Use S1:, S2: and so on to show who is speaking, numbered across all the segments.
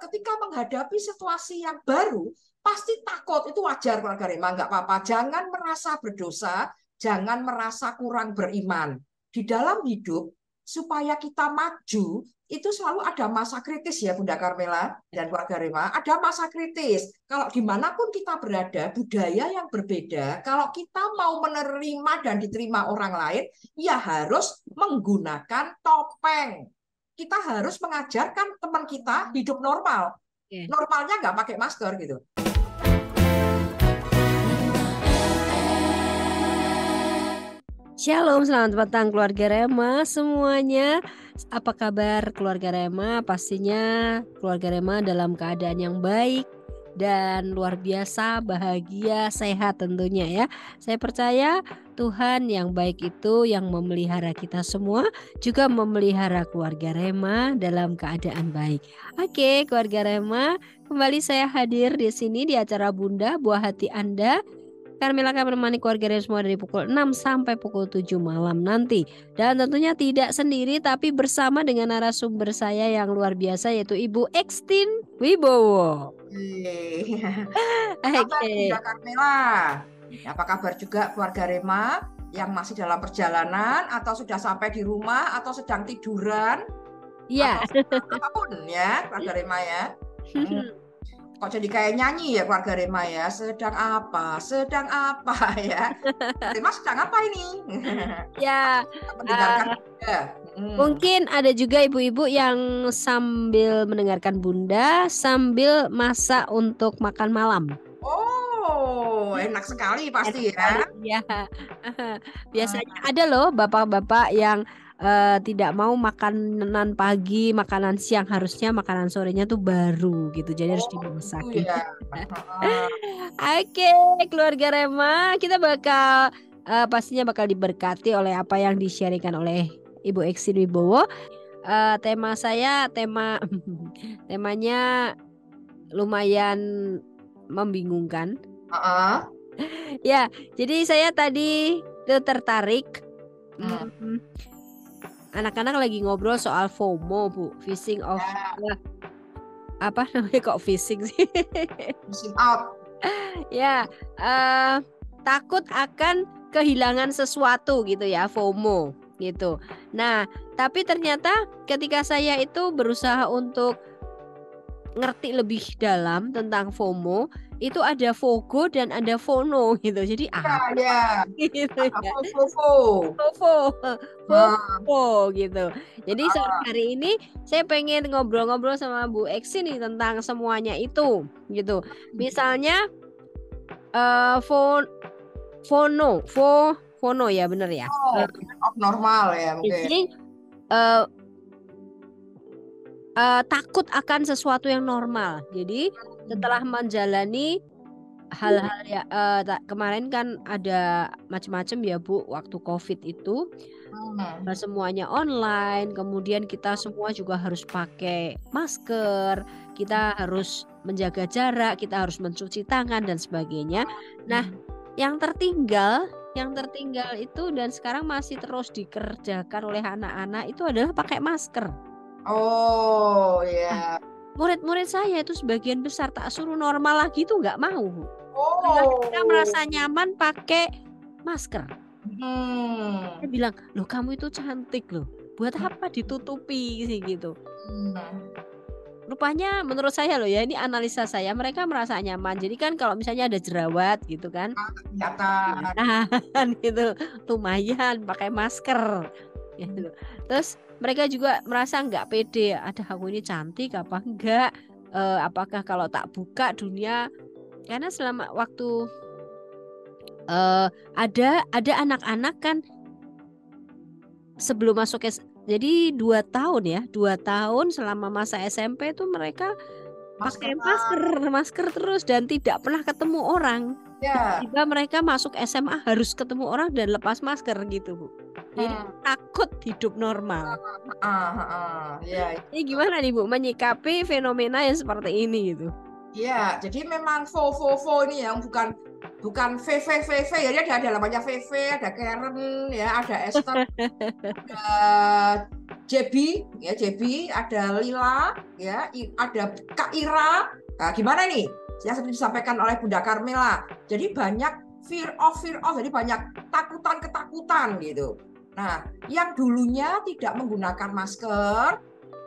S1: ketika menghadapi situasi yang baru, pasti takut. Itu wajar keluarga Rema, nggak apa-apa. Jangan merasa berdosa, jangan merasa kurang beriman. Di dalam hidup, supaya kita maju, itu selalu ada masa kritis ya Bunda Carmela dan keluarga Rema. Ada masa kritis. Kalau dimanapun kita berada, budaya yang berbeda, kalau kita mau menerima dan diterima orang lain, ya harus menggunakan topeng. Kita harus mengajarkan teman kita hidup normal. Normalnya nggak pakai masker gitu.
S2: Shalom, selamat petang keluarga Rema semuanya. Apa kabar keluarga Rema? Pastinya keluarga Rema dalam keadaan yang baik dan luar biasa, bahagia, sehat tentunya ya. Saya percaya Tuhan yang baik itu yang memelihara kita semua, juga memelihara keluarga Rema dalam keadaan baik. Oke, keluarga Rema, kembali saya hadir di sini di acara Bunda Buah Hati Anda. Carmela akan menemani keluarga Rema semua dari pukul 6 sampai pukul 7 malam nanti. Dan tentunya tidak sendiri tapi bersama dengan narasumber saya yang luar biasa yaitu Ibu Ekstin Wibowo.
S1: Apa kabar Bunda Carmela? Apa kabar juga keluarga Rema yang masih dalam perjalanan atau sudah sampai di rumah atau sedang tiduran?
S2: Iya.
S1: Apapun ya keluarga Rema ya. Kok jadi kayak nyanyi ya keluarga Rema ya? Sedang apa? Sedang apa ya? Rema sedang apa ini?
S2: Ya.
S1: Mendengarkan Bunda.
S2: Mungkin ada juga ibu-ibu yang sambil mendengarkan Bunda sambil masak untuk makan malam.
S1: Oh, enak sekali pasti ya.
S2: Iya. Biasanya ada loh bapak-bapak yang tidak mau makanan pagi, makanan siang, harusnya makanan sorenya tuh baru gitu. Jadi harus dimasakin.
S1: Ya.
S2: Oke, keluarga Rema, kita bakal pastinya bakal diberkati oleh apa yang di-sharingkan oleh Ibu Ekstin Wibowo. Temanya lumayan membingungkan. Ya, jadi saya tadi tuh tertarik. Anak-anak lagi ngobrol soal FOMO, Bu, phishing of apa namanya kok phishing sih?
S1: Phishing out.
S2: Ya, takut akan kehilangan sesuatu gitu ya, FOMO gitu. Nah, tapi ternyata ketika saya itu berusaha untuk ngerti lebih dalam tentang FOMO, itu ada FOGO dan ada FONO gitu. Jadi gitu ya. FOMO gitu. Jadi sore hari ini saya pengen ngobrol-ngobrol sama Bu Ekstin nih tentang semuanya itu gitu. Misalnya FONO ya bener ya.
S1: Normal ya mungkin.
S2: Jadi takut akan sesuatu yang normal. Jadi setelah menjalani hal-hal ya kemarin kan ada macam-macam ya Bu waktu COVID itu semuanya online, kemudian kita semua juga harus pakai masker, kita harus menjaga jarak, kita harus mencuci tangan dan sebagainya. Nah, yang tertinggal itu dan sekarang masih terus dikerjakan oleh anak-anak itu adalah pakai masker.
S1: Oh ya.
S2: Murid-murid saya itu sebagian besar tak suruh normal lagi itu nggak mau. Mereka merasa nyaman pakai masker. Saya bilang, loh kamu itu cantik loh. Buat apa ditutupi sih gitu. Rupanya menurut saya loh ya, ini analisa saya, mereka merasa nyaman. Jadi kan kalau misalnya ada jerawat gitu kan, gitu, lumayan pakai masker. Gitu. Terus mereka juga merasa nggak pede, ada aku ini cantik apa enggak, apakah kalau tak buka dunia, karena selama waktu ada anak-anak kan sebelum masuk jadi 2 tahun selama masa SMP itu mereka pakai masker terus dan tidak pernah ketemu orang. Tiba-tiba mereka masuk SMA harus ketemu orang dan lepas masker gitu Bu. Jadi takut hidup normal. Ini gimana nih Bu menyikapi fenomena yang seperti ini gitu?
S1: Iya, jadi memang FO ini yang bukan VV ya, dia ada namanya VV, ada Karen ya, ada Esther, ada JB, ya JB, ada Lila, ya, ada Kak Ira. Nah, gimana nih? Yang seperti disampaikan oleh Bunda Carmela. Jadi banyak fear of, jadi banyak ketakutan gitu. Nah, yang dulunya tidak menggunakan masker,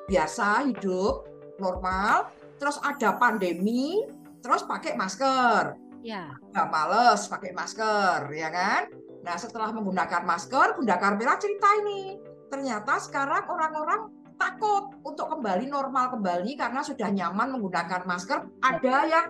S1: biasa hidup normal, terus ada pandemi, terus pakai masker.
S2: Ya.
S1: Nggak males pakai masker, ya kan? Nah, setelah menggunakan masker, Bunda Carmela cerita ini. Ternyata sekarang orang-orang takut untuk kembali normal kembali karena sudah nyaman menggunakan masker. Ada yang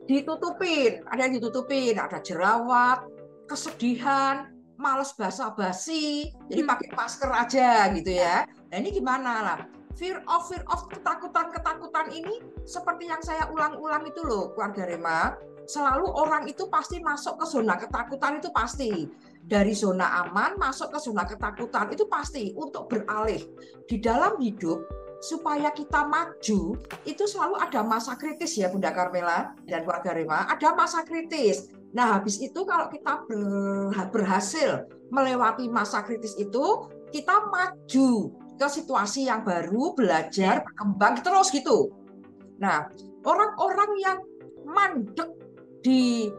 S1: ditutupin, ada jerawat, kesedihan, males basa-basi, jadi pakai masker aja gitu ya. Nah ini gimana lah? Fear of, ketakutan ini seperti yang saya ulang-ulang itu loh, keluarga Rema. Selalu orang itu pasti masuk ke zona ketakutan itu pasti. Dari zona aman masuk ke zona ketakutan itu pasti untuk beralih. Di dalam hidup supaya kita maju itu selalu ada masa kritis ya Bunda Carmela dan keluarga Rema, ada masa kritis. Nah, habis itu kalau kita berhasil melewati masa kritis itu, kita maju ke situasi yang baru, belajar, berkembang terus gitu. Nah, orang-orang yang mandek di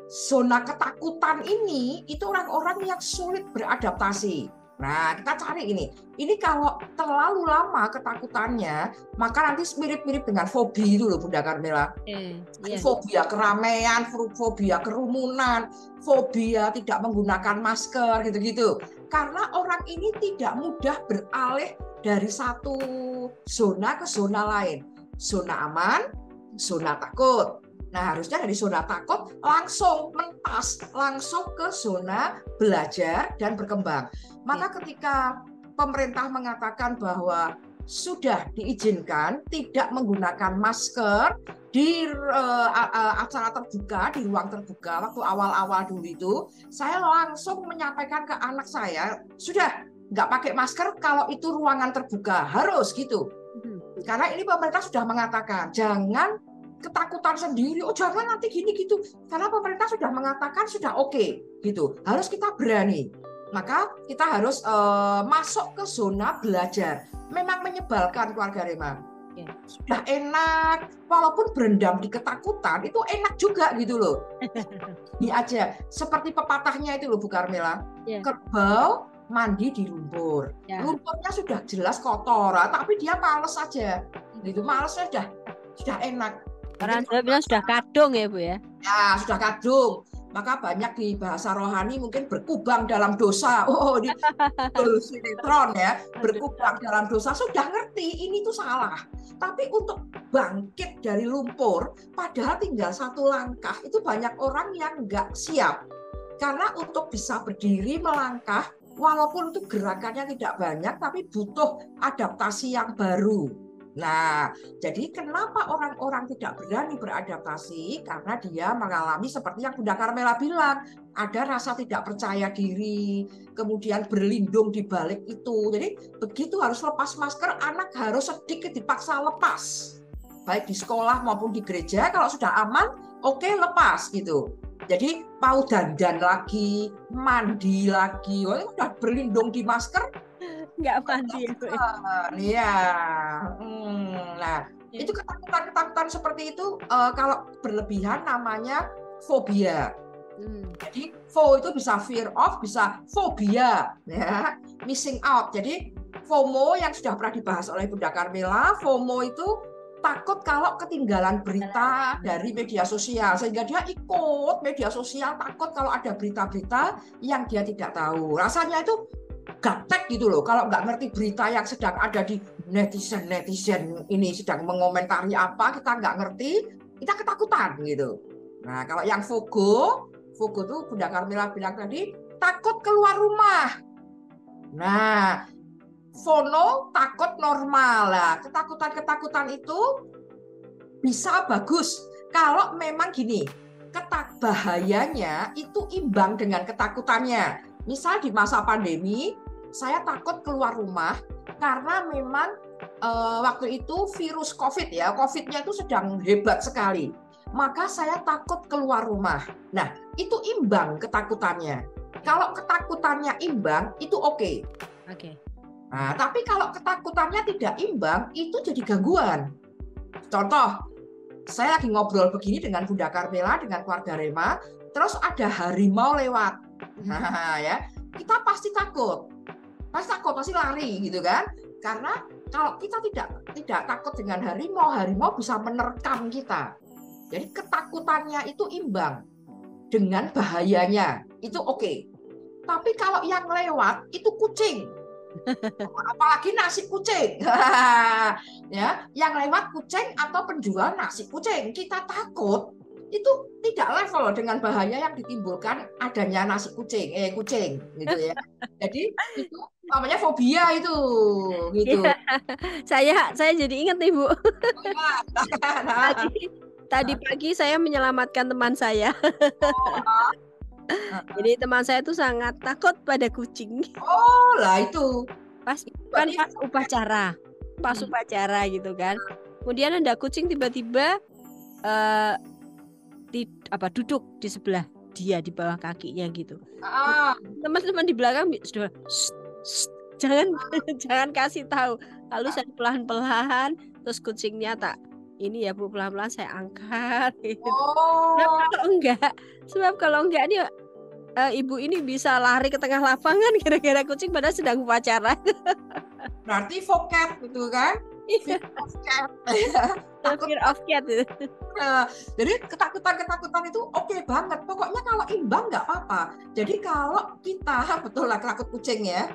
S1: zona ketakutan ini itu orang-orang yang sulit beradaptasi. Nah, kita cari ini. Ini kalau terlalu lama ketakutannya, maka nanti mirip-mirip dengan fobia itu loh, Bunda Carmela. Fobia keramaian, fobia kerumunan, fobia tidak menggunakan masker, gitu-gitu. Karena orang ini tidak mudah beralih dari satu zona ke zona lain. Zona aman, zona takut. Nah, harusnya dari zona takut langsung mentas, langsung ke zona belajar dan berkembang. Maka ketika pemerintah mengatakan bahwa sudah diizinkan tidak menggunakan masker di acara terbuka, di ruang terbuka, waktu awal-awal dulu itu, saya langsung menyampaikan ke anak saya, sudah nggak pakai masker kalau itu ruangan terbuka, harus gitu. Karena ini pemerintah sudah mengatakan, jangan ketakutan sendiri, oh jangan nanti gini gitu, karena pemerintah sudah mengatakan sudah oke, gitu, harus kita berani. Maka kita harus masuk ke zona belajar. Memang menyebalkan keluarga Rema. Sudah enak, walaupun berendam di ketakutan itu enak juga gitu loh. Ini aja, seperti pepatahnya itu loh Bu Carmela, kerbau mandi di lumpur, lumpurnya sudah jelas kotor, tapi dia males saja, gitu, malesnya sudah enak.
S2: Orang Jawa bilang sudah kadung ya Bu ya?
S1: Ya, sudah kadung. Maka banyak di bahasa rohani mungkin berkubang dalam dosa. Oh, di sinetron ya, berkubang dalam dosa. Sudah ngerti, ini tuh salah. Tapi untuk bangkit dari lumpur, padahal tinggal satu langkah, itu banyak orang yang nggak siap. Karena untuk bisa berdiri melangkah, walaupun itu gerakannya tidak banyak, tapi butuh adaptasi yang baru. Nah, jadi kenapa orang-orang tidak berani beradaptasi? Karena dia mengalami seperti yang Bunda Carmela bilang, ada rasa tidak percaya diri, kemudian berlindung di balik itu. Jadi begitu harus lepas masker, anak harus sedikit dipaksa lepas. Baik di sekolah maupun di gereja, kalau sudah aman, oke, lepas gitu. Jadi mau dandan lagi, mandi lagi, udah berlindung di masker,
S2: nggak mandi
S1: ya. Nah, itu ketakutan seperti itu kalau berlebihan namanya fobia. Jadi itu bisa fear of, bisa fobia, ya, missing out. Jadi FOMO yang sudah pernah dibahas oleh Bunda Carmela, FOMO itu takut kalau ketinggalan berita dari media sosial, sehingga dia ikut media sosial, takut kalau ada berita-berita yang dia tidak tahu. Rasanya itu gaptek gitu loh, kalau nggak ngerti berita yang sedang ada di netizen ini sedang mengomentari apa, kita nggak ngerti, kita ketakutan gitu. Nah, kalau yang FOGO tuh Bunda Carmela bilang tadi, takut keluar rumah. Nah, FONO takut normal lah. Ketakutan itu bisa bagus kalau memang gini, bahayanya itu imbang dengan ketakutannya. Misal di masa pandemi, saya takut keluar rumah karena memang waktu itu virus COVID ya, COVID-nya itu sedang hebat sekali. Maka saya takut keluar rumah. Nah, itu imbang ketakutannya. Kalau ketakutannya imbang, itu oke. Nah, tapi kalau ketakutannya tidak imbang, itu jadi gangguan. Contoh, saya lagi ngobrol begini dengan Bunda Carmela, dengan keluarga Rema, terus ada harimau lewat. Nah, ya, kita pasti takut, pasti lari gitu kan? Karena kalau kita tidak takut dengan harimau, harimau bisa menerkam kita. Jadi ketakutannya itu imbang dengan bahayanya, itu oke. Tapi kalau yang lewat itu kucing, apalagi nasi kucing, ya, yang lewat kucing atau penjual nasi kucing, kita takut, itu tidak level dengan bahaya yang ditimbulkan adanya nasi kucing, kucing, gitu ya. Jadi itu namanya fobia itu, gitu.
S2: Saya jadi ingat nih Bu.
S1: Nah,
S2: Tadi pagi saya menyelamatkan teman saya. Jadi teman saya tuh sangat takut pada kucing.
S1: oh lah itu.
S2: Pas
S1: Berarti,
S2: pas upacara gitu kan. Kemudian ada kucing tiba-tiba duduk di sebelah dia di bawah kakinya gitu. Teman-teman di belakang sudah jangan jangan kasih tahu. Lalu saya pelan-pelan terus kucingnya ini ya Bu, pelan-pelan saya angkat gitu. Sebab kalau enggak nih ibu ini bisa lari ke tengah lapangan gara-gara kucing padahal sedang upacara.
S1: Berarti vocab gitu kan? Fear of cat.
S2: Fear of cat.
S1: Jadi ketakutan itu oke banget. Pokoknya kalau imbang nggak apa-apa. Jadi kalau kita betul lah takut kucing ya.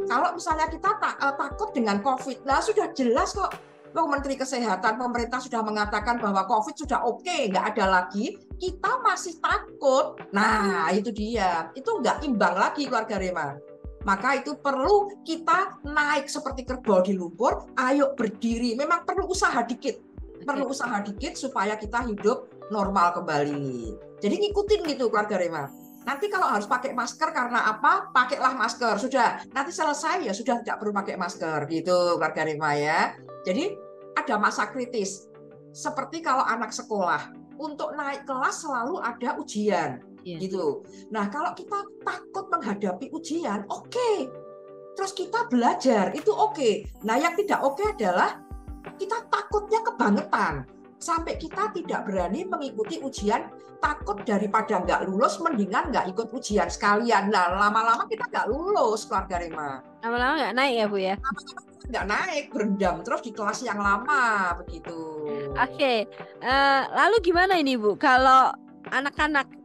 S1: Kalau misalnya kita takut dengan COVID, nah sudah jelas kok. Menteri Kesehatan, pemerintah sudah mengatakan bahwa COVID sudah oke, nggak ada lagi. Kita masih takut. Nah, itu dia. Itu nggak imbang lagi keluarga Rema. Maka itu perlu kita naik seperti kerbau di lumpur, ayo berdiri. Memang perlu usaha dikit. Perlu usaha dikit supaya kita hidup normal kembali. Jadi ngikutin gitu keluarga Rema. Nanti kalau harus pakai masker karena apa? Pakailah masker. Sudah, nanti selesai ya sudah tidak perlu pakai masker gitu keluarga Rema ya. Jadi ada masa kritis. Seperti kalau anak sekolah, untuk naik kelas selalu ada ujian. Gitu. Nah, kalau kita takut menghadapi ujian, oke. Terus kita belajar, itu oke. Nah, yang tidak oke adalah kita takutnya kebangetan. Sampai kita tidak berani mengikuti ujian, takut daripada nggak lulus, mendingan nggak ikut ujian sekalian. Nah, lama-lama kita nggak lulus, keluarga Rema.
S2: Lama-lama nggak naik ya Bu ya?
S1: Nggak naik, berendam terus di kelas yang lama, begitu.
S2: Oke. Lalu gimana ini Bu? Kalau anak-anak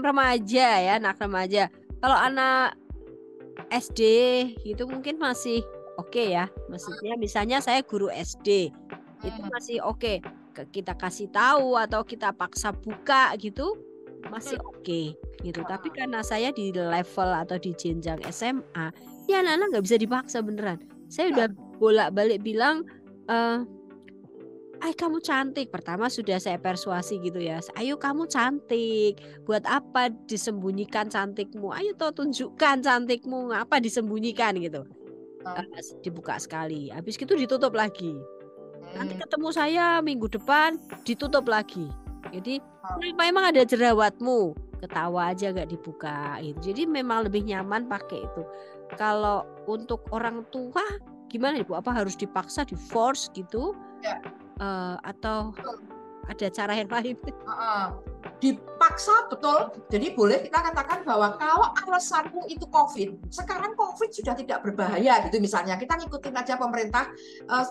S2: remaja ya, anak remaja. Kalau anak SD itu mungkin masih oke ya. Maksudnya misalnya saya guru SD, itu masih oke. Kita kasih tahu atau kita paksa buka gitu masih oke gitu. Tapi karena saya di level atau di jenjang SMA, ya anak-anak nggak bisa dipaksa beneran. Saya udah bolak-balik bilang, kamu cantik. Pertama sudah saya persuasi gitu ya. Ayo kamu cantik. Buat apa disembunyikan cantikmu? Ayo toh tunjukkan cantikmu. Apa disembunyikan gitu. Dibuka sekali. Habis itu ditutup lagi. Nanti ketemu saya minggu depan ditutup lagi. Jadi memang ada jerawatmu. Ketawa aja gak dibuka gitu. Jadi memang lebih nyaman pakai itu. Kalau untuk orang tua gimana Ibu? Apa harus dipaksa, di force gitu?
S1: Ya.
S2: Atau ada cara yang lain?
S1: Dipaksa betul. Jadi boleh kita katakan bahwa kalau alasanmu itu COVID, sekarang COVID sudah tidak berbahaya gitu misalnya. Kita ngikutin aja pemerintah,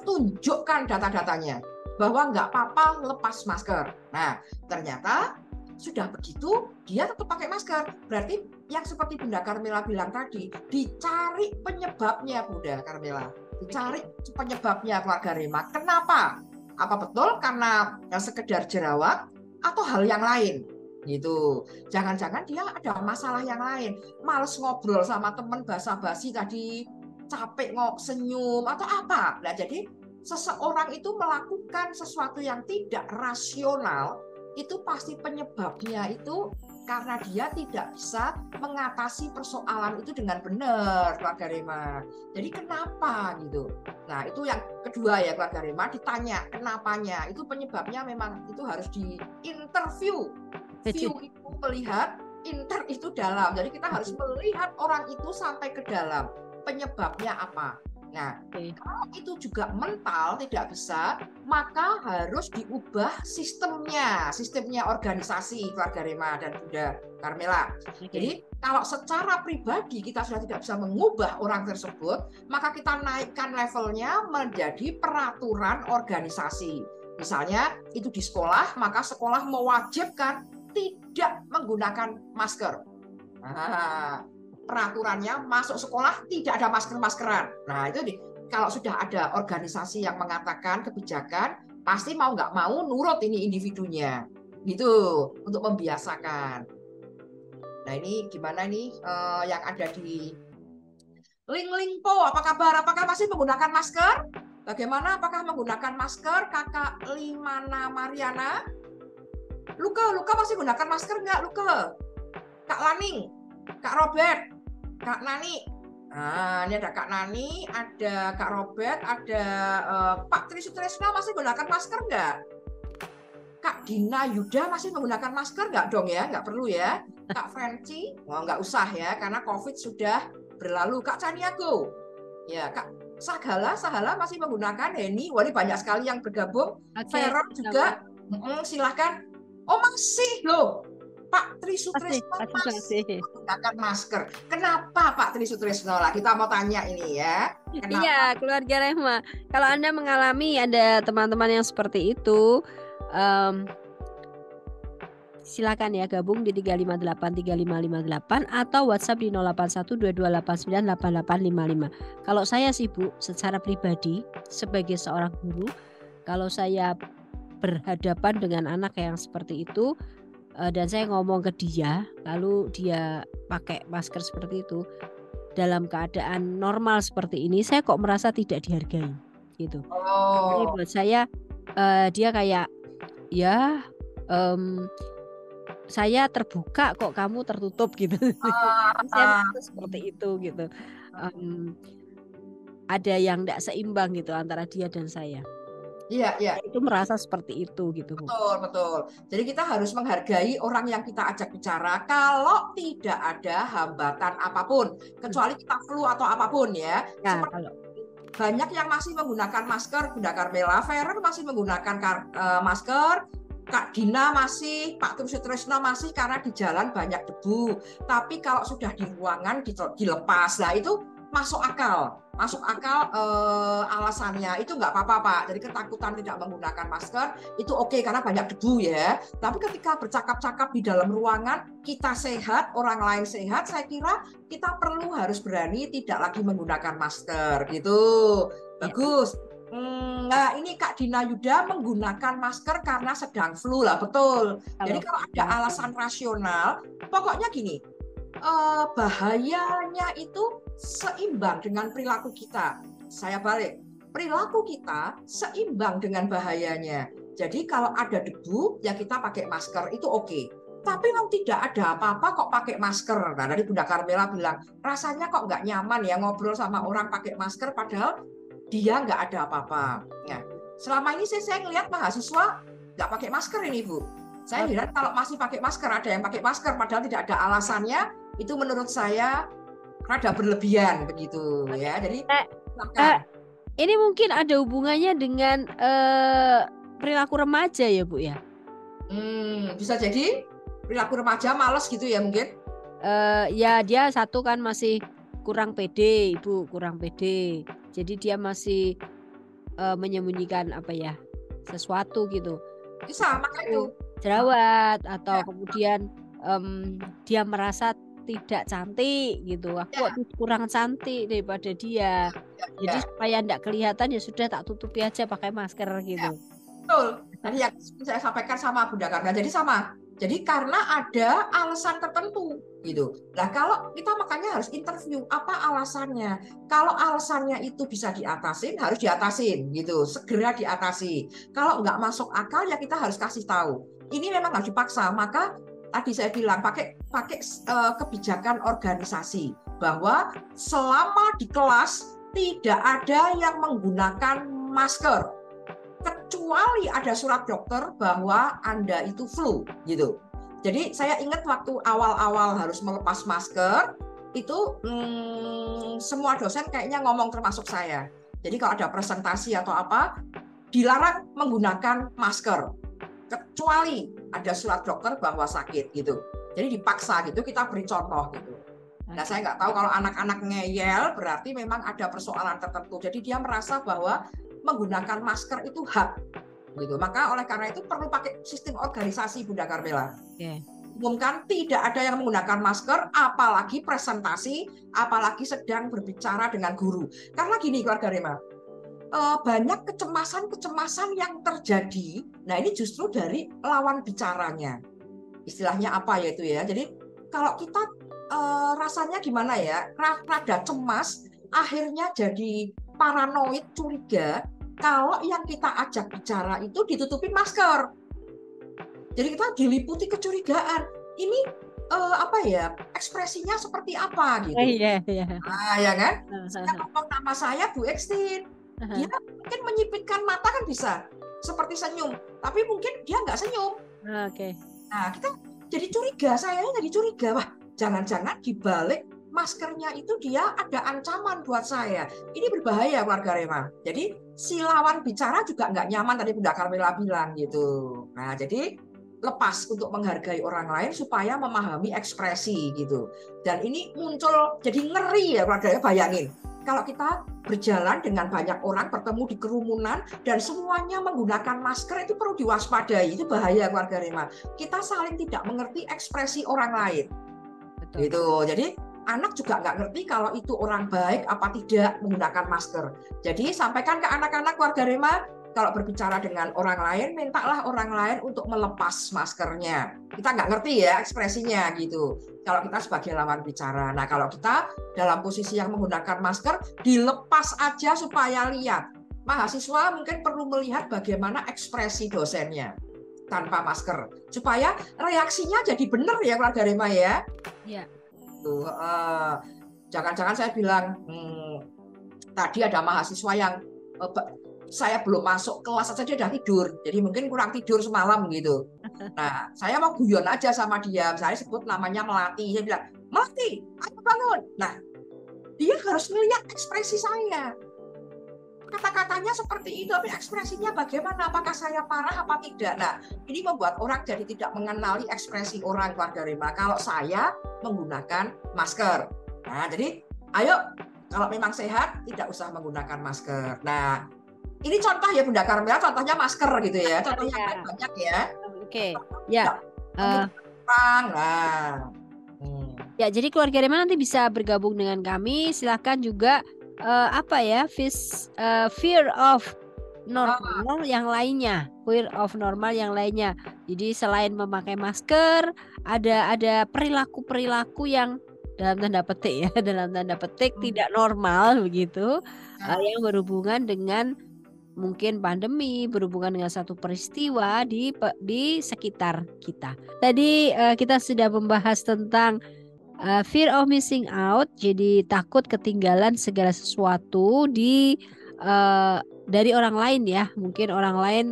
S1: tunjukkan data-datanya bahwa nggak apa-apa lepas masker. Nah, ternyata sudah begitu dia tetap pakai masker. Berarti yang seperti Bunda Carmela bilang tadi, dicari penyebabnya Bunda Carmela. Dicari penyebabnya keluarga Rema. Kenapa? Apa betul karena sekedar jerawat atau hal yang lain? Gitu. Jangan-jangan dia ada masalah yang lain. Males ngobrol sama teman basa-basi tadi, capek senyum atau apa. Nah, jadi seseorang itu melakukan sesuatu yang tidak rasional, itu pasti penyebabnya itu karena dia tidak bisa mengatasi persoalan itu dengan benar, keluarga Rema. Jadi kenapa gitu? Nah, itu yang kedua ya keluarga Rema, ditanya kenapanya. Itu penyebabnya memang itu harus diinterview. View itu melihat, inter itu dalam. Jadi kita harus melihat orang itu sampai ke dalam. penyebabnya apa. Nah, kalau itu juga mental tidak bisa, maka harus diubah sistemnya organisasi keluarga Rema dan Bunda Carmela. Jadi kalau secara pribadi kita sudah tidak bisa mengubah orang tersebut, maka kita naikkan levelnya menjadi peraturan organisasi. Misalnya itu di sekolah, maka sekolah mewajibkan tidak menggunakan masker. Nah, peraturannya masuk sekolah tidak ada masker-maskeran. Nah, itu kalau sudah ada organisasi yang mengatakan kebijakan, pasti mau nggak mau nurut ini individunya. Gitu, untuk membiasakan. Nah, ini gimana nih yang ada di link Po, apa kabar? Apakah masih menggunakan masker? Bagaimana? Apakah menggunakan masker? Kakak Limana Mariana? Luka masih gunakan masker nggak, Luka? Kak Laning, Kak Robert, Kak Nani. Nah, ini ada Kak Nani, ada Kak Robert, ada Pak Tri Sutresno masih menggunakan masker nggak? Kak Dina Yuda masih menggunakan masker nggak dong ya? Nggak perlu ya. Kak Franci, nggak usah ya, karena COVID sudah berlalu. Kak Caniago, ya Kak Sahala masih menggunakan. Heni, wah ini banyak sekali yang bergabung. Veron juga, silahkan. Oh masih loh. Pak Tri Sutresno masih menggunakan masker. Kenapa Pak Tri Sutresno lah? Kita mau tanya ini ya. Kenapa?
S2: Iya, keluarga Rema. Kalau Anda mengalami ada teman-teman yang seperti itu, silakan ya gabung di 3583558 atau WhatsApp di 081228988855. Kalau saya sih Bu, secara pribadi sebagai seorang guru, kalau saya berhadapan dengan anak yang seperti itu dan saya ngomong ke dia, lalu dia pakai masker seperti itu dalam keadaan normal seperti ini, saya kok merasa tidak dihargai gitu. Jadi buat saya dia kayak ya saya terbuka kok kamu tertutup gitu. Saya merasa seperti itu gitu. Ada yang tidak seimbang gitu antara dia dan saya.
S1: Iya.
S2: Itu merasa seperti itu gitu.
S1: Betul. Jadi kita harus menghargai orang yang kita ajak bicara kalau tidak ada hambatan apapun, kecuali kita flu atau apapun ya. Banyak yang masih menggunakan masker, Bunda Carmela, Veron masih menggunakan masker, Kak Dina masih, Pak Tri Sutresno masih karena di jalan banyak debu. Tapi kalau sudah di ruangan dilepas, nah itu masuk akal alasannya, itu nggak apa-apa Pak. Jadi ketakutan tidak menggunakan masker itu oke karena banyak debu ya. Tapi ketika bercakap-cakap di dalam ruangan, kita sehat, orang lain sehat, saya kira kita harus berani tidak lagi menggunakan masker gitu. Bagus. Nah ini Kak Dina Yuda menggunakan masker karena sedang flu lah, betul. Jadi kalau ada alasan rasional, pokoknya gini, bahayanya itu seimbang dengan perilaku kita. Saya balik, perilaku kita seimbang dengan bahayanya. Jadi kalau ada debu, ya kita pakai masker, itu oke. Tapi kalau tidak ada apa-apa kok pakai masker. Nah, tadi Bunda Carmela bilang, rasanya kok nggak nyaman ya ngobrol sama orang pakai masker, padahal dia nggak ada apa-apa. Ya. Selama ini saya ngelihat mahasiswa nggak pakai masker ini, Bu. Saya lihat kalau masih pakai masker, ada yang pakai masker, padahal tidak ada alasannya, itu menurut saya rada berlebihan begitu ya. Jadi
S2: ini mungkin ada hubungannya dengan perilaku remaja ya Bu ya?
S1: Bisa jadi perilaku remaja malas gitu ya mungkin.
S2: Ya dia satu kan masih kurang pede, Ibu, kurang pede. Jadi dia masih menyembunyikan apa ya, sesuatu gitu.
S1: Bisa, maka itu
S2: jerawat atau kemudian dia merasa tidak cantik gitu. Aku kurang cantik daripada dia. Jadi supaya tidak kelihatan ya sudah tak tutupi aja pakai masker gitu.
S1: Betul. Tadi yang saya sampaikan sama Bunda Carmela. Jadi sama. Jadi karena ada alasan tertentu gitu. Nah kalau kita makanya harus interview apa alasannya. Kalau alasannya itu bisa diatasin, harus diatasin gitu. Segera diatasi. Kalau nggak masuk akal ya kita harus kasih tahu. Ini memang harus dipaksa. Maka tadi saya bilang pakai kebijakan organisasi bahwa selama di kelas tidak ada yang menggunakan masker kecuali ada surat dokter bahwa Anda itu flu gitu. Jadi saya ingat waktu awal-awal harus melepas masker itu semua dosen kayaknya ngomong termasuk saya. Jadi kalau ada presentasi atau apa, dilarang menggunakan masker kecuali ada surat dokter bahwa sakit gitu. Jadi dipaksa gitu, kita beri contoh gitu. Nah, saya nggak tahu kalau anak-anak ngeyel berarti memang ada persoalan tertentu. Jadi dia merasa bahwa menggunakan masker itu hak gitu. Maka oleh karena itu perlu pakai sistem organisasi, Bunda Carmela. Umumkan tidak ada yang menggunakan masker, apalagi presentasi, apalagi sedang berbicara dengan guru. Karena gini keluarga Rema, banyak kecemasan-kecemasan yang terjadi. Nah, ini justru dari lawan bicaranya. Istilahnya apa ya itu ya. Jadi kalau kita rasanya gimana ya, rada cemas, akhirnya jadi paranoid, curiga, kalau yang kita ajak bicara itu ditutupin masker. Jadi kita diliputi kecurigaan. Ini apa ya, ekspresinya seperti apa gitu.
S2: Iya.
S1: Nah, ya kan? Saya ngomong nama saya Bu Ekstin. Dia mungkin menyipitkan mata kan bisa, seperti senyum. Tapi mungkin dia nggak senyum.
S2: Oke.
S1: Nah, kita jadi curiga, saya jadi curiga. Wah, jangan-jangan di balik maskernya itu dia ada ancaman buat saya. Ini berbahaya keluarga Rema. Jadi si lawan bicara juga nggak nyaman, tadi Bunda Carmela bilang gitu. Nah, jadi lepas untuk menghargai orang lain supaya memahami ekspresi gitu. Dan ini muncul jadi ngeri ya keluarga Rema, bayangin. Kalau kita berjalan dengan banyak orang, bertemu di kerumunan, dan semuanya menggunakan masker, itu perlu diwaspadai. Itu bahaya keluarga Rema. Kita saling tidak mengerti ekspresi orang lain. Betul. Gitu. Jadi anak juga nggak ngerti kalau itu orang baik apa tidak menggunakan masker. Jadi sampaikan ke anak-anak keluarga Rema, kalau berbicara dengan orang lain, mintalah orang lain untuk melepas maskernya. Kita nggak ngerti ya ekspresinya gitu. Kalau kita sebagai lawan bicara. Nah, kalau kita dalam posisi yang menggunakan masker, dilepas aja supaya lihat. Mahasiswa mungkin perlu melihat bagaimana ekspresi dosennya tanpa masker. Supaya reaksinya jadi benar ya keluarga Rema ya.
S2: Iya.
S1: Jangan-jangan saya bilang, tadi ada mahasiswa yang saya belum masuk kelas saja dia udah tidur. Jadi mungkin kurang tidur semalam gitu. Nah, saya mau guyon aja sama dia. Saya sebut namanya Melati. Saya bilang, Melati, ayo bangun. Nah, dia harus melihat ekspresi saya. Kata-katanya seperti itu, tapi ekspresinya bagaimana? Apakah saya parah apa tidak? Nah, ini membuat orang jadi tidak mengenali ekspresi orang keluarga Rema. Kalau saya menggunakan masker. Nah, jadi ayo, kalau memang sehat, tidak usah menggunakan masker. Nah, ini contoh ya Bunda Carmela, contohnya masker gitu ya. Contohnya kan banyak ya.
S2: Oke. Ya.
S1: Nah.
S2: Ya, jadi keluarga Rema nanti bisa bergabung dengan kami. Silahkan juga fear of normal yang lainnya. Fear of normal yang lainnya. Jadi selain memakai masker, ada perilaku-perilaku yang dalam tanda petik ya, dalam tanda petik tidak normal begitu, yang berhubungan dengan mungkin pandemi, berhubungan dengan satu peristiwa di sekitar kita. Tadi kita sudah membahas tentang fear of missing out, jadi takut ketinggalan segala sesuatu dari orang lain ya. Mungkin orang lain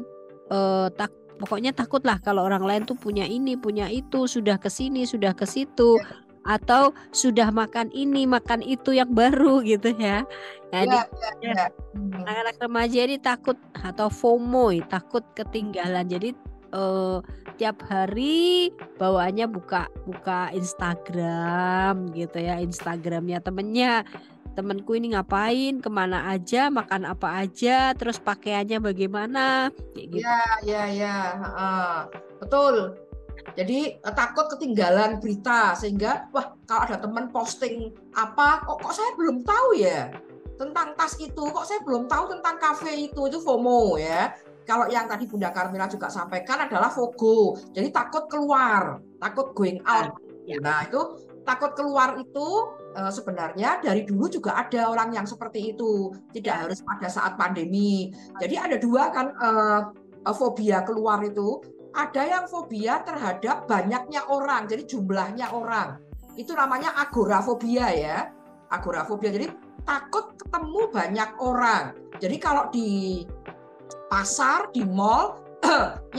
S2: pokoknya takutlah kalau orang lain tuh punya ini, punya itu, sudah ke sini, sudah ke situ, atau sudah makan ini, makan itu yang baru gitu ya. Anak-anak remaja ini takut atau FOMO, takut ketinggalan. Jadi tiap hari bawaannya buka Instagram gitu ya, Instagramnya temenku ini ngapain, kemana aja, makan apa aja, terus pakaiannya bagaimana kayak gitu.
S1: Betul. Jadi takut ketinggalan berita, sehingga wah kalau ada teman posting apa, kok saya belum tahu ya tentang tas itu, kok saya belum tahu tentang kafe itu FOMO ya. Kalau yang tadi Bunda Carmela juga sampaikan adalah FOGO, jadi takut keluar, takut going out. Nah, itu takut keluar itu sebenarnya dari dulu juga ada orang yang seperti itu, tidak harus pada saat pandemi. Jadi ada dua kan fobia keluar itu. Ada yang fobia terhadap banyaknya orang, jadi jumlahnya orang. Itu namanya agorafobia ya. Agorafobia, jadi takut ketemu banyak orang. Jadi kalau di pasar, di mall,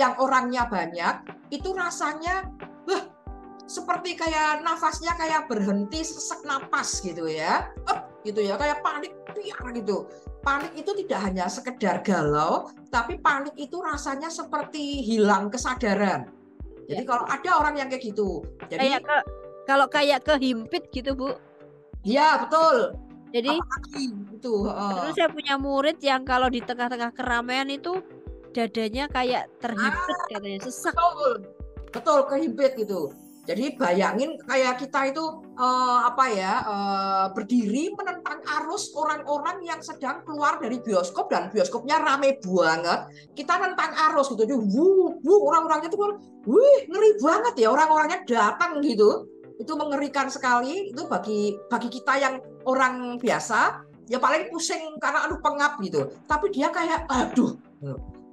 S1: yang orangnya banyak, itu rasanya seperti kayak nafasnya kayak berhenti sesak napas gitu ya. Gitu ya, kayak panik piar gitu. Panik itu tidak hanya sekedar galau, tapi panik itu rasanya seperti hilang kesadaran. Jadi
S2: Ya.
S1: kalau ada orang yang kayak gitu,
S2: Kayak
S1: jadi
S2: kalau kayak kehimpit gitu, Bu.
S1: ya betul.
S2: Jadi
S1: Apalagi itu,
S2: dulu saya punya murid yang kalau di tengah-tengah keramaian itu dadanya kayak terhimpit katanya, sesak.
S1: betul, betul kehimpit gitu. Jadi bayangin kayak kita itu berdiri menentang arus orang-orang yang sedang keluar dari bioskop dan bioskopnya rame banget. Kita nentang arus gitu. Jadi orang-orangnya itu wih ngeri banget ya orang-orangnya datang gitu. Itu mengerikan sekali. Itu bagi kita yang orang biasa ya paling pusing karena aduh pengap gitu. Tapi dia kayak aduh.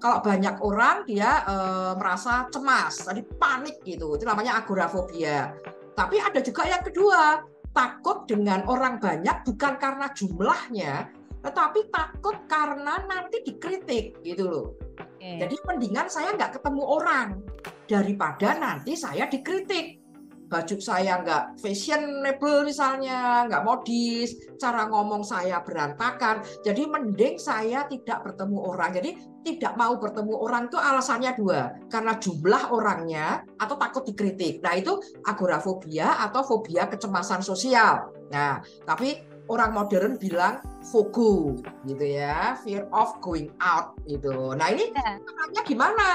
S1: Kalau banyak orang dia merasa cemas, tadi panik gitu. Itu namanya agorafobia. Tapi ada juga yang kedua, takut dengan orang banyak bukan karena jumlahnya, tetapi takut karena nanti dikritik gitu loh. Jadi mendingan saya nggak ketemu orang daripada nanti saya dikritik. Baju saya nggak fashionable misalnya, nggak modis, cara ngomong saya berantakan. Jadi mending saya tidak bertemu orang. Jadi tidak mau bertemu orang itu alasannya dua, karena jumlah orangnya atau takut dikritik. Nah itu agorafobia atau fobia kecemasan sosial. Nah tapi orang modern bilang FOGO gitu ya, fear of going out gitu. Nah ini caranya gimana?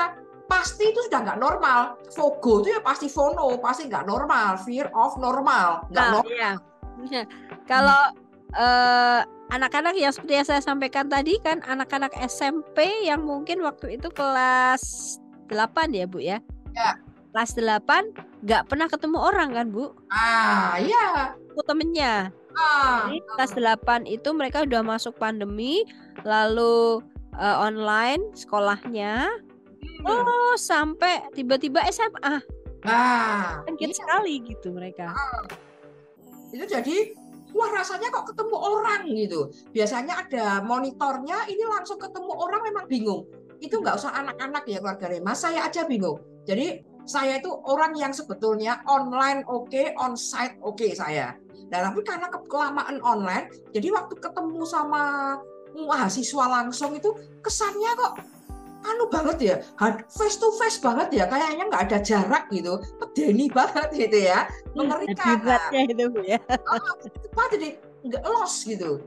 S1: Pasti itu sudah nggak normal. FOGO itu ya pasti fono, pasti nggak normal. Fear of normal, nggak normal.
S2: Iya. Kalau anak-anak yang seperti yang saya sampaikan tadi kan anak-anak SMP yang mungkin waktu itu kelas 8 ya Bu ya.
S1: Ya.
S2: Kelas 8 nggak pernah ketemu orang kan Bu?
S1: Iya.
S2: Aku temennya. Jadi kelas 8 itu mereka udah masuk pandemi, lalu online sekolahnya. Oh, sampai tiba-tiba SMA. Kaget sekali gitu mereka.
S1: Itu jadi wah rasanya kok ketemu orang gitu. Biasanya ada monitornya, ini langsung ketemu orang memang bingung. Itu nggak usah anak-anak ya keluarga Rema, saya aja bingung. Jadi saya itu orang yang sebetulnya online oke, onsite oke saya. Nah, tapi karena kelamaan online, jadi waktu ketemu sama mahasiswa langsung itu kesannya kok anu banget ya, face to face banget ya, kayaknya nggak ada jarak gitu, medeni banget gitu ya, mengerikan.
S2: Hebatnya itu Bu ya.
S1: Jadi nggak lost gitu.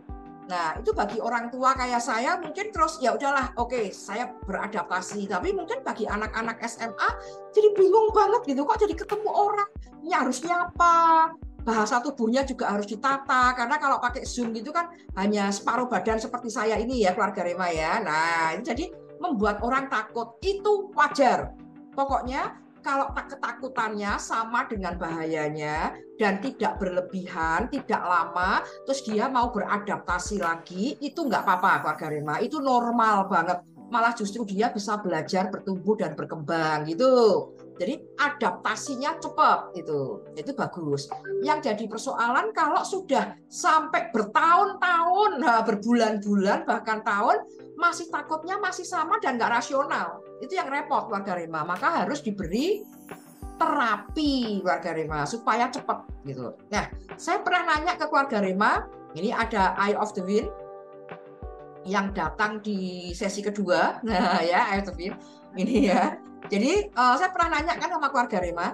S1: Nah itu bagi orang tua kayak saya mungkin terus ya udahlah, oke, saya beradaptasi. Tapi mungkin bagi anak-anak SMA jadi bingung banget gitu, kok jadi ketemu orang, ini harus nyapa, bahasa tubuhnya juga harus ditata, karena kalau pakai Zoom gitu kan hanya separuh badan seperti saya ini ya keluarga Rema ya. Nah itu jadi membuat orang takut, itu wajar. Pokoknya kalau ketakutannya sama dengan bahayanya dan tidak berlebihan, tidak lama, terus dia mau beradaptasi lagi, itu nggak apa-apa keluarga Rema, itu normal banget. Malah justru dia bisa belajar, bertumbuh dan berkembang gitu. Jadi adaptasinya cepat itu bagus. Yang jadi persoalan kalau sudah sampai bertahun-tahun, berbulan-bulan bahkan tahun, masih takutnya masih sama dan nggak rasional. Itu yang repot keluarga Rema. Maka harus diberi terapi keluarga Rema supaya cepat gitu. Nah, saya pernah nanya ke keluarga Rema, ini ada Eye of the Wind yang datang di sesi kedua. Nah, ya Eye of the Wind ini ya. Jadi saya pernah nanya kan sama keluarga Rema,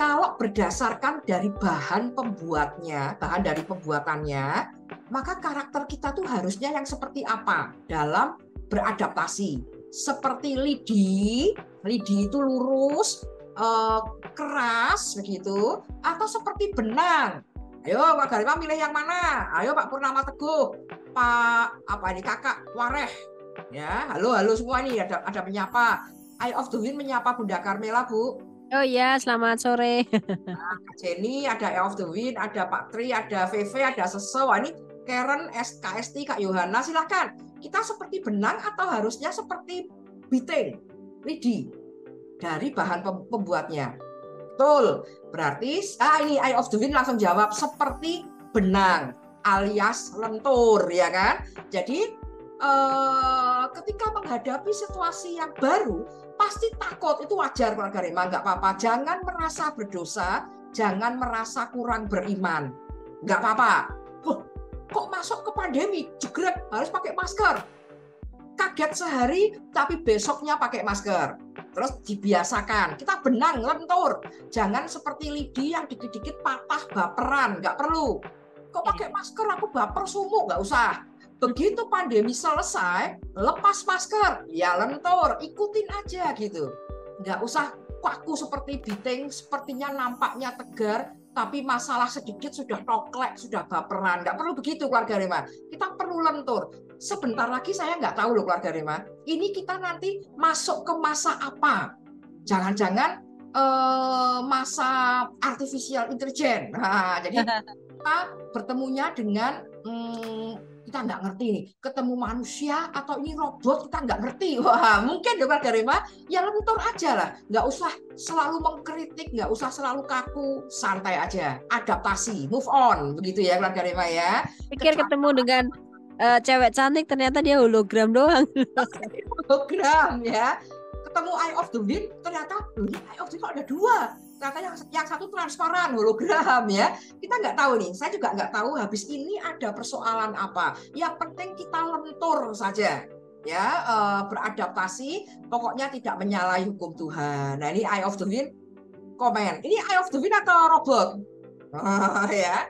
S1: kalau berdasarkan dari bahan pembuatnya, bahan dari pembuatannya, maka karakter kita tuh harusnya yang seperti apa dalam beradaptasi? Seperti lidi itu lurus, keras begitu, atau seperti benang? Ayo Pak Garima milih yang mana? Ayo Pak Purnama Teguh, Pak Kakak Wareh, ya halo semua nih ada menyapa. Eye of the Wind menyapa Bunda Carmela Bu.
S2: Oh ya, selamat sore.
S1: Kak Jenny, ada Eye of the Wind, ada Pak Tri, ada VV, ada Sese. Wah, ini Karen, KST, Kak Yohana, silahkan. Kita seperti benang atau harusnya seperti biting, lidi dari bahan pembuatnya? Betul. Berarti ini Eye of the Wind langsung jawab seperti benang alias lentur, ya kan? Jadi ketika menghadapi situasi yang baru, pasti takut, itu wajar keluarga Rema, nggak apa-apa. Jangan merasa berdosa, jangan merasa kurang beriman, nggak apa-apa. Kok masuk ke pandemi, jegrek, harus pakai masker. Kaget sehari, tapi besoknya pakai masker. Terus dibiasakan, kita benang, lentur. Jangan seperti Lidi yang dikit-dikit patah, baperan, nggak perlu. Kok pakai masker, aku baper sumuk, nggak usah. Begitu pandemi selesai, lepas masker, ya lentur, ikutin aja gitu. Nggak usah kaku seperti Biting, sepertinya nampaknya tegar, tapi masalah sedikit sudah toklek, sudah baperan. Nggak perlu begitu keluarga Rema. Kita perlu lentur. Sebentar lagi saya nggak tahu loh keluarga Rema, ini kita nanti masuk ke masa apa? Jangan-jangan masa artificial intelligence. Nah, jadi kita bertemunya dengan kita nggak ngerti nih, ketemu manusia atau ini robot, kita nggak ngerti. Wah, mungkin keluarga Rema, ya lentur aja lah, nggak usah selalu mengkritik, nggak usah selalu kaku, santai aja, adaptasi, move on, begitu ya keluarga Rema ya.
S2: Pikir ketemu dengan cewek cantik, ternyata dia hologram doang.
S1: Hologram ya. Ketemu Eye of the Wind, ternyata Eye of the Wind ada dua. Ternyata yang satu transparan, hologram ya. Kita nggak tahu nih, saya juga nggak tahu habis ini ada persoalan apa. Yang penting kita lentur saja, ya, beradaptasi. Pokoknya tidak menyalahi hukum Tuhan. Nah ini Eye of the Wind komen. Ini Eye of the Wind atau robot? Ya.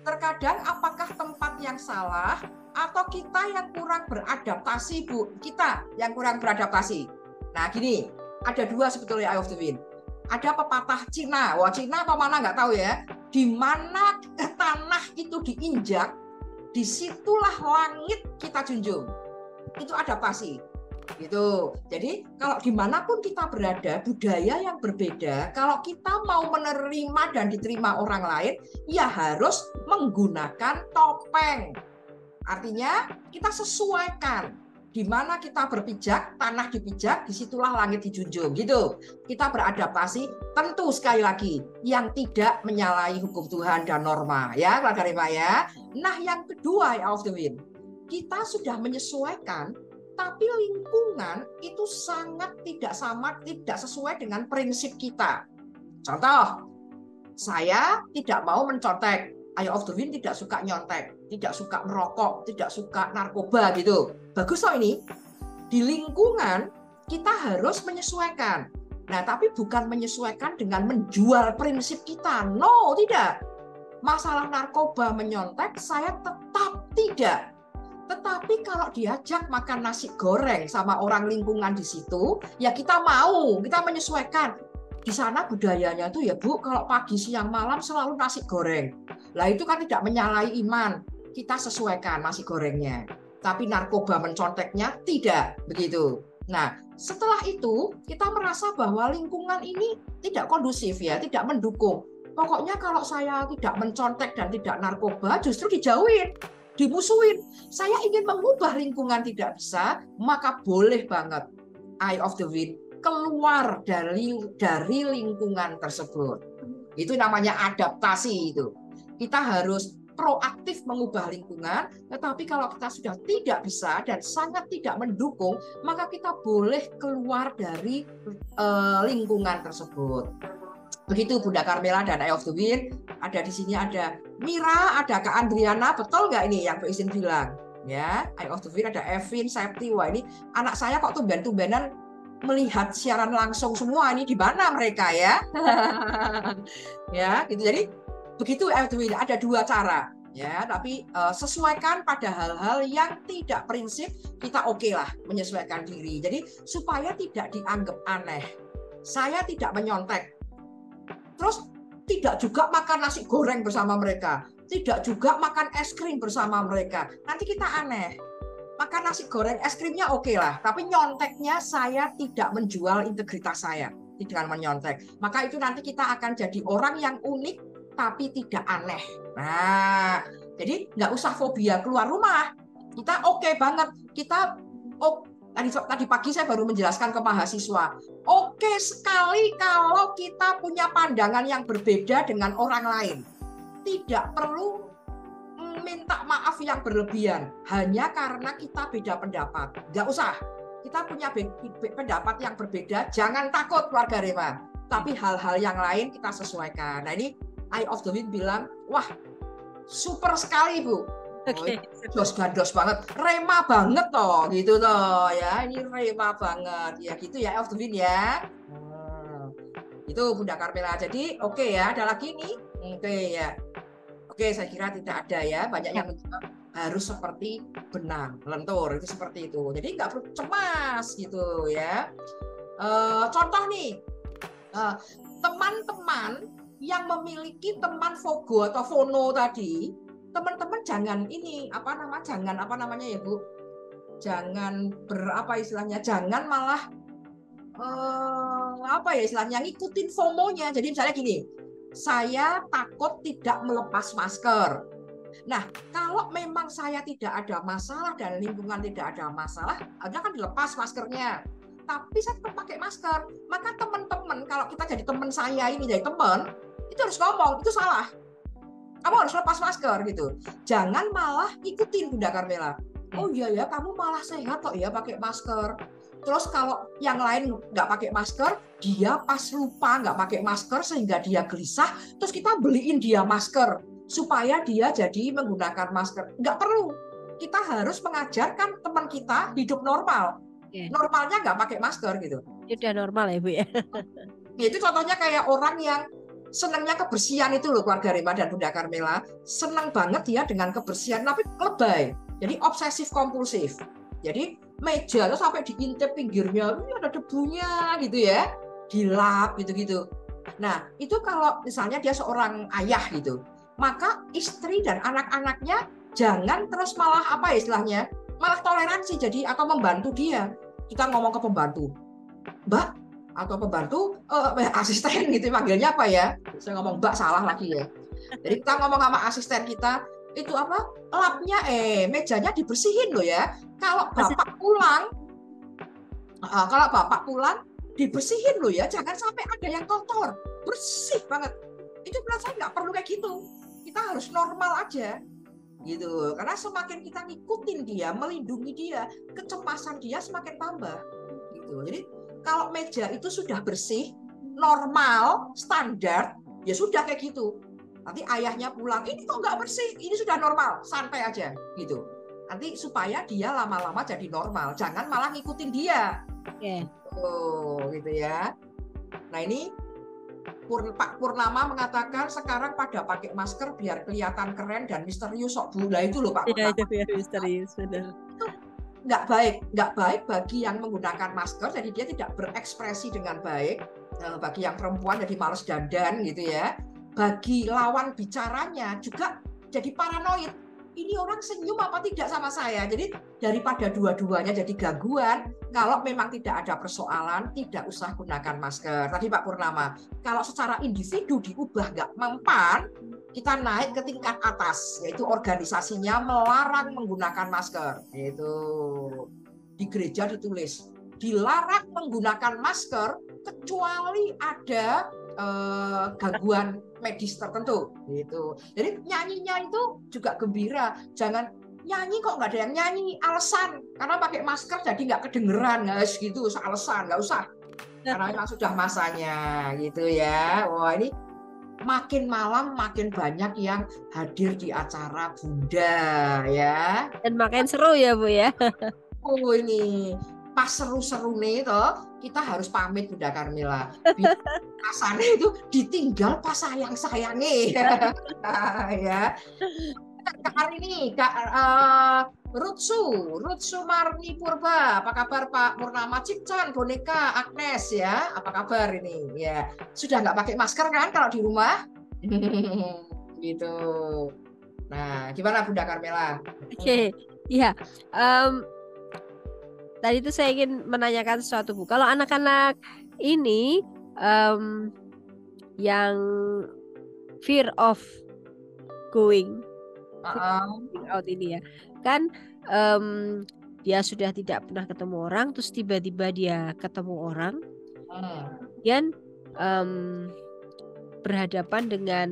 S1: Terkadang apakah tempat yang salah atau kita yang kurang beradaptasi, Bu? Kita yang kurang beradaptasi. Nah gini, ada dua sebetulnya Eye of the Wind. Ada pepatah Cina, wah Cina atau mana nggak tahu ya. Di mana tanah itu diinjak, disitulah langit kita junjung. Itu adaptasi. Gitu. Jadi kalau dimanapun kita berada, budaya yang berbeda, kalau kita mau menerima dan diterima orang lain, ya harus menggunakan topeng. Artinya kita sesuaikan. Di mana kita berpijak, tanah dipijak, disitulah langit dijunjung. Gitu. Kita beradaptasi, tentu sekali lagi, yang tidak menyalahi hukum Tuhan dan norma. Ya, keluarga Rema ya. Nah, yang kedua, Eye of the Wind, kita sudah menyesuaikan, tapi lingkungan itu sangat tidak sama, tidak sesuai dengan prinsip kita. Contoh, saya tidak mau mencontek. Eye of the Wind tidak suka nyontek, tidak suka merokok, tidak suka narkoba gitu. Bagus loh ini. Di lingkungan kita harus menyesuaikan. Nah, tapi bukan menyesuaikan dengan menjual prinsip kita. No, tidak. Masalah narkoba menyontek, saya tetap tidak. Tetapi kalau diajak makan nasi goreng sama orang lingkungan di situ, ya kita mau, kita menyesuaikan. Di sana budayanya tuh ya Bu, kalau pagi, siang, malam selalu nasi goreng. Lah itu kan tidak menyalahi iman. Kita sesuaikan nasi gorengnya. Tapi narkoba menconteknya tidak, begitu. Nah, setelah itu kita merasa bahwa lingkungan ini tidak kondusif ya, tidak mendukung. Pokoknya kalau saya tidak mencontek dan tidak narkoba, justru dijauhin. Dimusuhin. Saya ingin mengubah lingkungan tidak bisa, maka boleh banget Eye of the Wind keluar dari lingkungan tersebut. Itu namanya adaptasi itu. Kita harus proaktif mengubah lingkungan, tetapi kalau kita sudah tidak bisa dan sangat tidak mendukung, maka kita boleh keluar dari lingkungan tersebut. Begitu Bunda Carmela dan Eye of the Wind. Ada di sini ada Mira, ada Kak Andriana, betul nggak ini yang Bu Isin bilang? Ya, Eye of the Wind ada Evin, Septi. Wah ini anak saya kok tumben-tumbenan melihat siaran langsung semua, ini di mana mereka ya? Ya, gitu. Jadi begitu Eye of the Wind, ada dua cara. Ya, tapi sesuaikan pada hal-hal yang tidak prinsip, kita oke lah menyesuaikan diri. Jadi supaya tidak dianggap aneh. Saya tidak menyontek. Terus tidak juga makan nasi goreng bersama mereka, tidak juga makan es krim bersama mereka. Nanti kita aneh. Makan nasi goreng, es krimnya oke lah, tapi nyonteknya saya tidak menjual integritas saya dengan menyontek. Maka itu nanti kita akan jadi orang yang unik tapi tidak aneh. Nah, jadi nggak usah fobia keluar rumah. Kita oke banget. Kita tadi pagi saya baru menjelaskan ke mahasiswa. Oke sekali kalau kita punya pandangan yang berbeda dengan orang lain. Tidak perlu minta maaf yang berlebihan hanya karena kita beda pendapat. Nggak usah. kita punya pendapat yang berbeda, jangan takut keluarga Rema. Tapi hal-hal yang lain kita sesuaikan. Nah ini Eye of the Wind bilang, wah super sekali Bu.
S2: Oke.
S1: Dos banget, Rema banget toh, gitu toh ya. Ini Rema banget, ya gitu ya Eye of the Wind ya. Itu Bunda Carmela. Jadi oke ya, ada lagi nih. Oke ya. Oke, saya kira tidak ada ya. Banyak yang menjawab harus seperti benang, lentur, itu seperti itu. Jadi nggak perlu cemas gitu ya. Contoh nih, teman-teman yang memiliki teman Fogo atau Fono tadi, teman-teman jangan ini jangan apa namanya ya Bu, jangan istilahnya, jangan malah istilahnya ngikutin FOMO-nya. Jadi misalnya gini, saya takut tidak melepas masker. Nah, kalau memang saya tidak ada masalah dan lingkungan tidak ada masalah, ada kan dilepas maskernya. Tapi saya tetap pakai masker. Maka teman-teman, kalau kita jadi teman saya ini jadi teman, itu harus ngomong, itu salah. Kamu harus lepas masker gitu. Jangan malah ikutin Bunda Carmela. Oh iya ya, kamu malah sehat kok ya pakai masker. Terus kalau yang lain nggak pakai masker, dia pas lupa nggak pakai masker sehingga dia gelisah, terus kita beliin dia masker supaya dia jadi menggunakan masker. Nggak perlu. Kita harus mengajarkan teman kita hidup normal. Normalnya nggak pakai masker gitu.
S2: Sudah normal ya Bu ya.
S1: Itu contohnya kayak orang yang senangnya kebersihan itu loh keluarga Rema dan Bunda Carmela. Senang banget dia dengan kebersihan, tapi lebay. Jadi obsesif kompulsif. Jadi meja tuh sampai diintip pinggirnya, ada debunya gitu ya, dilap gitu-gitu. Nah itu kalau misalnya dia seorang ayah gitu, maka istri dan anak-anaknya jangan terus malah istilahnya, malah toleransi jadi atau membantu dia. Kita ngomong ke pembantu, Mbak atau pembantu asisten gitu, manggilnya apa ya? Saya ngomong Mbak salah lagi ya. Jadi kita ngomong sama asisten kita, itu lapnya mejanya dibersihin loh ya. Kalau bapak pulang dibersihin loh ya, jangan sampai ada yang kotor, bersih banget. Itu menurut saya nggak perlu kayak gitu. Kita harus normal aja gitu. Karena semakin kita ngikutin dia, melindungi dia, kecemasan dia semakin tambah gitu. Jadi kalau meja itu sudah bersih, normal, standar, ya sudah kayak gitu. Nanti ayahnya pulang, ini kok nggak bersih, ini sudah normal, santai aja gitu. Nanti supaya dia lama-lama jadi normal, jangan malah ngikutin dia. Gitu ya. Nah ini Pak Purnama mengatakan sekarang pada pakai masker biar kelihatan keren dan misterius sok Bu. Nah itu loh Pak Purnama.
S2: Iya, biar misterius benar.
S1: Itu nggak baik bagi yang menggunakan masker, jadi dia tidak berekspresi dengan baik. Bagi yang perempuan jadi males dandan gitu ya. Bagi lawan bicaranya juga jadi paranoid. Ini orang senyum apa tidak sama saya. Jadi daripada dua-duanya jadi gangguan, kalau memang tidak ada persoalan, tidak usah gunakan masker. Tadi Pak Purnama, kalau secara individu diubah nggak mempan, kita naik ke tingkat atas, yaitu organisasinya melarang menggunakan masker. Itu di gereja ditulis, dilarang menggunakan masker kecuali ada gangguan medis tertentu gitu. Jadi nyanyinya itu juga gembira, jangan nyanyi kok nggak ada yang nyanyi alasan karena pakai masker jadi nggak kedengeran guys gitu, alasan nggak usah karena memang sudah masanya gitu ya. Wah ini makin malam makin banyak yang hadir di acara Bunda ya, dan
S2: makin seru ya Bu ya.
S1: Oh ini pas seru-seru nih toh, kita harus pamit Bunda Carmela. Rasanya itu ditinggal pas sayang-sayangnya ya. Hari ini Kak Rutsu Marni Purba, apa kabar Pak Purnama? Cikcan, boneka Agnes ya, apa kabar ini? Ya sudah nggak pakai masker kan kalau di rumah? Gitu. Nah, gimana Bunda Carmela?
S2: Oke, ya. Tadi itu saya ingin menanyakan sesuatu Bu. Kalau anak-anak ini yang fear of going out ini ya, kan dia sudah tidak pernah ketemu orang, terus tiba-tiba dia ketemu orang, dan berhadapan dengan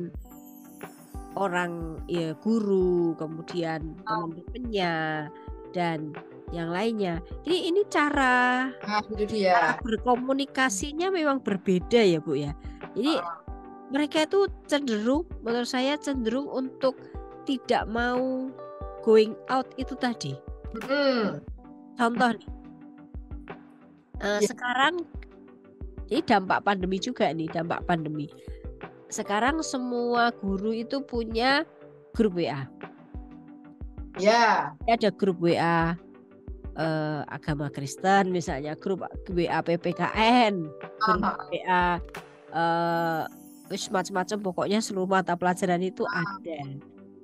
S2: orang ya guru, kemudian teman-temannya, dan yang lainnya. Ini cara
S1: Nah, itu dia.
S2: berkomunikasinya memang berbeda ya Bu ya. Jadi mereka itu menurut saya cenderung untuk tidak mau going out itu tadi. Contoh nih, sekarang ini dampak pandemi juga nih, dampak pandemi. Sekarang semua guru itu punya grup WA.
S1: Ya.
S2: Ada grup WA agama Kristen misalnya, grup WA PPKN, grup WA macam-macam, pokoknya seluruh mata pelajaran itu ada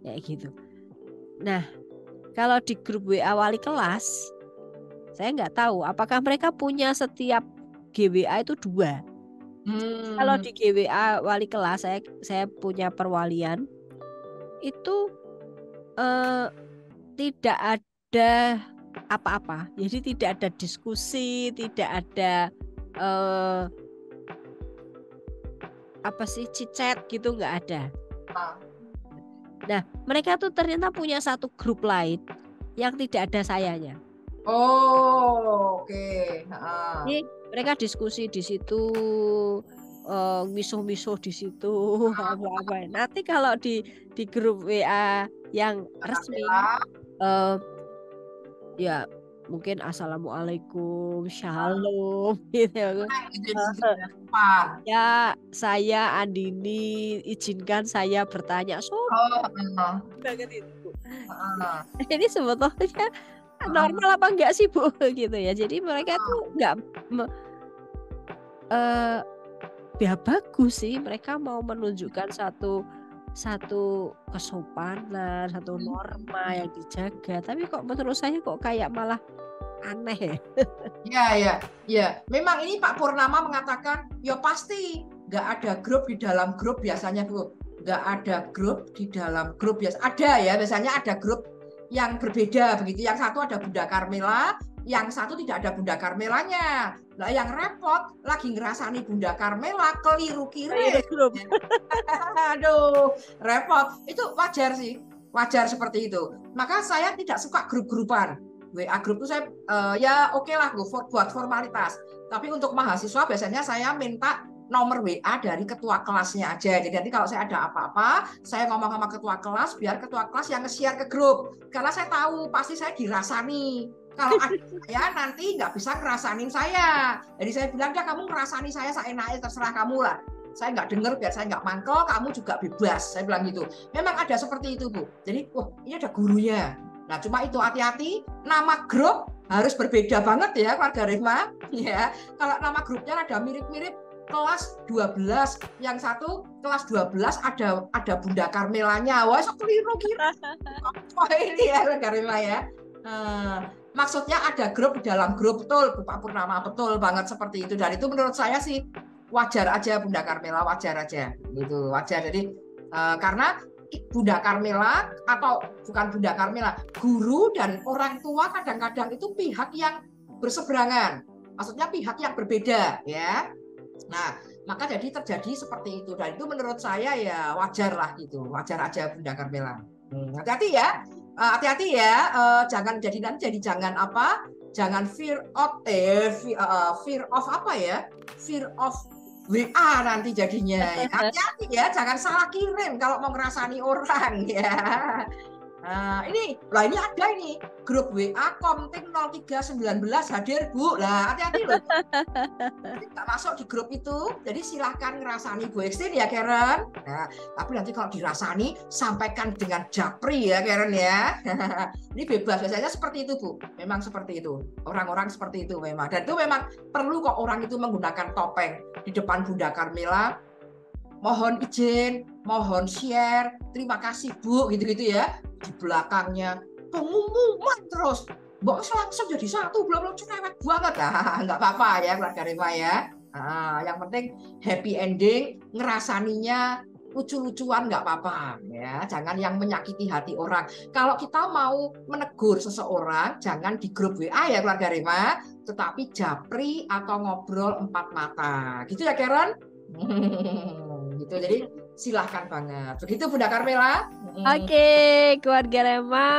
S2: kayak gitu. Nah, kalau di grup WA wali kelas, saya nggak tahu apakah mereka punya setiap GWA itu 2. Kalau di GWA wali kelas, saya punya perwalian itu tidak ada apa-apa, jadi tidak ada diskusi, tidak ada chat gitu, nggak ada. Nah, mereka tuh ternyata punya satu grup lain yang tidak ada sayanya.
S1: Oh, oke.
S2: Jadi mereka diskusi di situ, misuh-misuh di situ, apa-apa. Nanti kalau di grup WA yang resmi, ya mungkin assalamualaikum, shalom, gitu. Ya, saya Andini, izinkan saya bertanya. Banget itu. Ini sebetulnya normal apa enggak sih Bu gitu ya. Jadi mereka tuh enggak ya bagus sih, mereka mau menunjukkan satu kesopanan, satu norma yang dijaga. Tapi kok menurut saya kok kayak malah aneh ya.
S1: Ya. Memang ini Pak Purnama mengatakan, ya pasti nggak ada grup di dalam grup biasanya Bu. Nggak ada grup di dalam grup biasa. Ada ya, biasanya ada grup yang berbeda begitu. Yang satu ada Bunda Carmela, yang satu tidak ada Bunda Carmelanya. Nah, yang repot lagi ngerasani Bunda Carmela keliru kirim. Aduh, repot. Itu wajar sih, wajar seperti itu. Maka saya tidak suka grup-grupan. WA grup itu saya ya oke lah buat formalitas. Tapi untuk mahasiswa biasanya saya minta nomor WA dari ketua kelasnya aja. Jadi nanti kalau saya ada apa-apa, saya ngomong sama ketua kelas, biar ketua kelas yang nge-share ke grup. Karena saya tahu pasti saya dirasani. Kalau ada saya nanti nggak bisa ngerasanin saya. Jadi saya bilang, ya kamu ngerasani saya seenaknya, terserah kamu lah. Saya nggak dengar, biar saya nggak mangkel, kamu juga bebas. Saya bilang gitu. Memang ada seperti itu Bu. Jadi, ini ada gurunya. Nah, cuma itu hati-hati, nama grup harus berbeda banget ya keluarga Rema. Ya, kalau nama grupnya ada mirip-mirip kelas 12, yang satu kelas 12 ada Bunda Carmelanya. Wah, so keliru kira. Oh, ini ya keluarga Rema ya. Maksudnya ada grup di dalam grup, betul Pak Purnama, betul banget seperti itu. Dan itu menurut saya sih wajar aja Bunda Carmela, wajar aja. Gitu, wajar. Jadi karena Bunda Carmela atau bukan Bunda Carmela, guru dan orang tua kadang-kadang itu pihak yang berseberangan, maksudnya pihak yang berbeda ya. Nah, maka jadi terjadi seperti itu, dan itu menurut saya ya wajar lah gitu, wajar aja Bunda Carmela. Hati-hati ya, hati-hati ya, jangan jangan apa, jangan fear of apa ya, fear of WA nanti jadinya. Hati-hati ya, jangan salah kirim kalau mau ngerasani orang ya. Nah, ini ada ini grup WA Komting 0319 hadir Bu. Lah, hati-hati loh. Nggak masuk di grup itu, jadi silahkan ngerasani Bu Ekstin ya Karen. Nah, tapi nanti kalau dirasani sampaikan dengan japri ya Karen ya. Ini bebas, biasanya seperti itu Bu. Memang seperti itu. Orang-orang seperti itu memang. Dan itu memang perlu kok orang itu menggunakan topeng di depan Bunda Carmela. Mohon izin, mohon share, terima kasih Bu, gitu-gitu ya. Di belakangnya pengumuman terus, Mbak langsung jadi satu, belum cerewet banget. Nggak apa-apa ya keluarga Rema ya. Yang penting happy ending, ngerasaninya lucu-lucuan nggak apa-apa ya. Jangan yang menyakiti hati orang. Kalau kita mau menegur seseorang, jangan di grup WA ya keluarga Rema, tetapi japri atau ngobrol 4 mata. Gitu ya Karen? Gitu. Jadi silahkan banget. Begitu Bunda Carmela.
S2: Oke, keluarga Rema,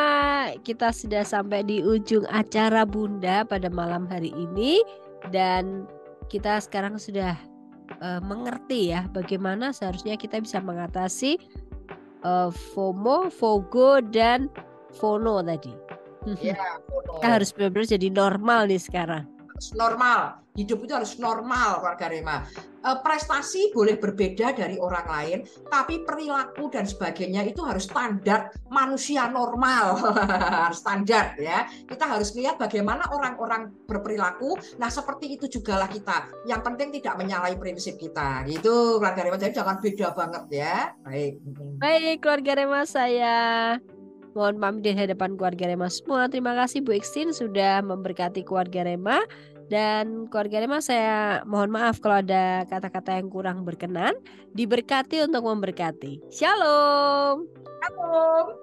S2: kita sudah sampai di ujung acara Bunda pada malam hari ini dan kita sekarang sudah mengerti ya bagaimana seharusnya kita bisa mengatasi FOMO, FOGO dan FONO tadi.
S1: Ya,
S2: Kita harus benar-benar jadi normal nih sekarang.
S1: normal, hidup itu harus normal keluarga Rema. Prestasi boleh berbeda dari orang lain, tapi perilaku dan sebagainya itu harus standar manusia normal. Harus standar ya. Kita harus lihat bagaimana orang-orang berperilaku. Nah, seperti itu jugalah kita. Yang penting tidak menyalahi prinsip kita. Gitu keluarga Rema. Jadi jangan beda banget ya. Baik.
S2: Baik keluarga Rema, saya mohon pamit di hadapan keluarga Rema semua. Terima kasih Bu Iksin sudah memberkati keluarga Rema. Dan keluarga Rema, saya mohon maaf kalau ada kata-kata yang kurang berkenan. Diberkati untuk memberkati. Shalom.
S1: Shalom.